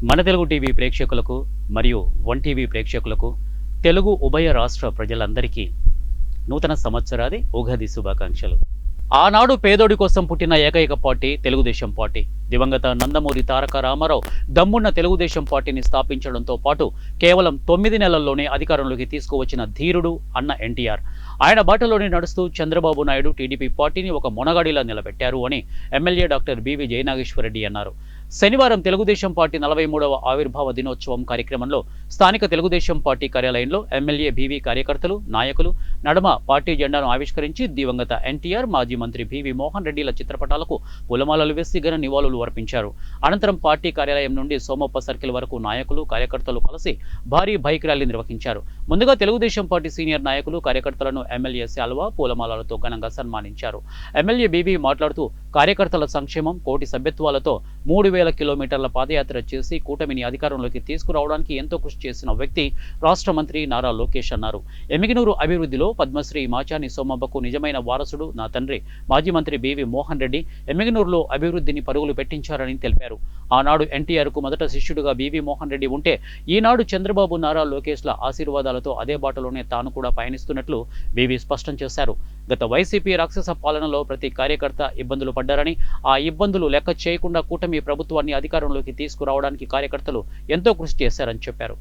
మన తెలుగు టీవీ ప్రేక్షకులకు మరియు వన్ టీవీ ప్రేక్షకులకు తెలుగు ఉభయ రాష్ట్ర ప్రజలందరికీ నూతన సంవత్సరాది ఉగాది శుభాకాంక్షలు. ఆనాడు పేదోడి కోసం పుట్టిన ఏకైక పార్టీ తెలుగుదేశం పార్టీ. దివంగత నందమూరి తారక రామారావు దమ్మున్న తెలుగుదేశం పార్టీని స్థాపించడంతో పాటు కేవలం 9 నెలల్లోనే అధికారంలోకి తీసుకువచ్చిన ధీరుడు అన్న ఎన్టీఆర్. ఆయన బాటలోనే నడుస్తూ చంద్రబాబు నాయుడు టీడీపీ పార్టీని ఒక మొనగాడిలా నిలబెట్టారు అని ఎమ్మెల్యే డాక్టర్ బివి జయనాగేశ్వరరెడ్డి అన్నారు. శనివారం తెలుగుదేశం పార్టీ 43వ ఆవిర్భావ దినోత్సవం కార్యక్రమంలో స్థానిక తెలుగుదేశం పార్టీ కార్యాలయంలో ఎమ్మెల్యే బీవీ కార్యకర్తలు, నాయకులు నడుమ పార్టీ జెండాను ఆవిష్కరించి దివంగత ఎన్టీఆర్, మాజీ మంత్రి బివి మోహన్ రెడ్డిల చిత్రపటాలకు పూలమాలలు వేసి ఘన నివాళులు అర్పించారు. అనంతరం పార్టీ కార్యాలయం నుండి సోమప్ప సర్కిల్ వరకు నాయకులు, కార్యకర్తలు కలిసి భారీ బైక్ ర్యాలీ నిర్వహించారు. ముందుగా తెలుగుదేశం పార్టీ సీనియర్ నాయకులు, కార్యకర్తలను ఎమ్మెల్యే శాల్వా, పూలమాలలతో ఘనంగా సన్మానించారు. ఎమ్మెల్యే బీబీ మాట్లాడుతూ కార్యకర్తల సంక్షేమం, కోటి సభ్యత్వాలతో 3000 కిలోమీటర్ల పాదయాత్ర చేసి కూటమిని అధికారంలోకి తీసుకురావడానికి ఎంతో కృషి చేసిన వ్యక్తి రాష్ట్ర మంత్రి నారా లోకేష్ అన్నారు. ఎమ్మిగనూరు అభివృద్ధిలో పద్మశ్రీ మాచాని సోమబ్బకు నిజమైన వారసుడు నా తండ్రి మాజీ మంత్రి బివి మోహన్ రెడ్డి ఎమ్మిగనూరులో అభివృద్ధిని పరుగులు పెట్టించారని తెలిపారు. ఆనాడు ఎన్టీఆర్కు మొదట శిష్యుడుగా బివి మోహన్ రెడ్డి ఉంటే ఈనాడు చంద్రబాబు, నారా లోకేష్ల ఆశీర్వాదాలతో అదే బాటలోనే తాను కూడా పయనిస్తున్నట్లు బివి స్పష్టం చేశారు. గత వైసీపీ రాక్షస పాలనలో ప్రతి కార్యకర్త ఇబ్బందులు పడ్డారని, ఆ ఇబ్బందులు లెక్క చేయకుండా కూటమి ప్రభుత్వాన్ని అధికారంలోకి తీసుకురావడానికి కార్యకర్తలు ఎంతో కృషి చేశారని చెప్పారు.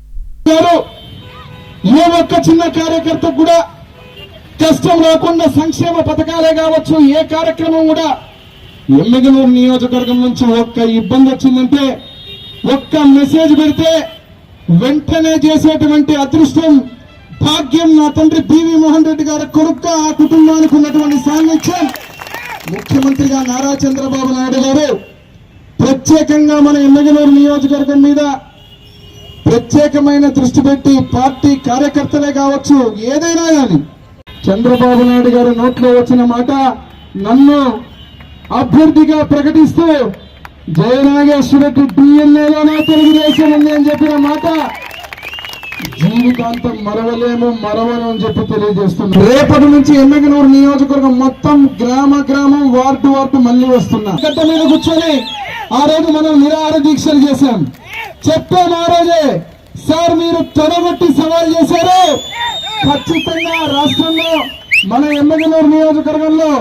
ఏ ఒక్క చిన్న కార్యకర్త కూడా కష్టం రాకుండా సంక్షేమ పథకాలే కావచ్చు, ఏ కార్యక్రమం కూడా ఎమ్మిగనూరు నియోజకవర్గం నుంచి ఒక్క ఇబ్బంది వచ్చిందంటే ఒక్క మెసేజ్ పెడితే వెంటనే చేసేటువంటి అదృష్టం, భాగ్యం నా తండ్రి బివి మోహన్ రెడ్డి గారి కొడుకుగా ఆ కుటుంబానికి ఉన్నటువంటి సాన్నిధ్యం ముఖ్యమంత్రిగా నారా చంద్రబాబు నాయుడు గారు ప్రత్యేకంగా మన ఎమ్మిగనూరు నియోజకవర్గం మీద ప్రత్యేకమైన దృష్టి పెట్టి పార్టీ కార్యకర్తలే కావచ్చు, ఏదైనా కానీ చంద్రబాబు నాయుడు గారు నోట్లో వచ్చిన మాట నన్ను అభ్యర్థిగా ప్రకటిస్తూ జయనాగేశ్వరరెడ్డి డిఎన్ఏలోనే తెలుగుదేశం ఉంది అని చెప్పిన మాట జీవితాంతం మరవను అని చెప్పి తెలియజేస్తున్నాం. రేపటి నుంచి ఎమ్మిగనూరు నియోజకవర్గం మొత్తం గ్రామం, వార్డు మళ్ళీ వస్తున్నా. గడ్డ మీద కూర్చొని ఆ రోజు మనం నిరాహార దీక్షలు చేశాం. చెప్పాం ఆ రోజే, సార్ మీరు తొడగొట్టి సవాల్ చేశారు, ఖచ్చితంగా రాష్ట్రంలో మన ఎమ్మిగనూరు నియోజకవర్గంలో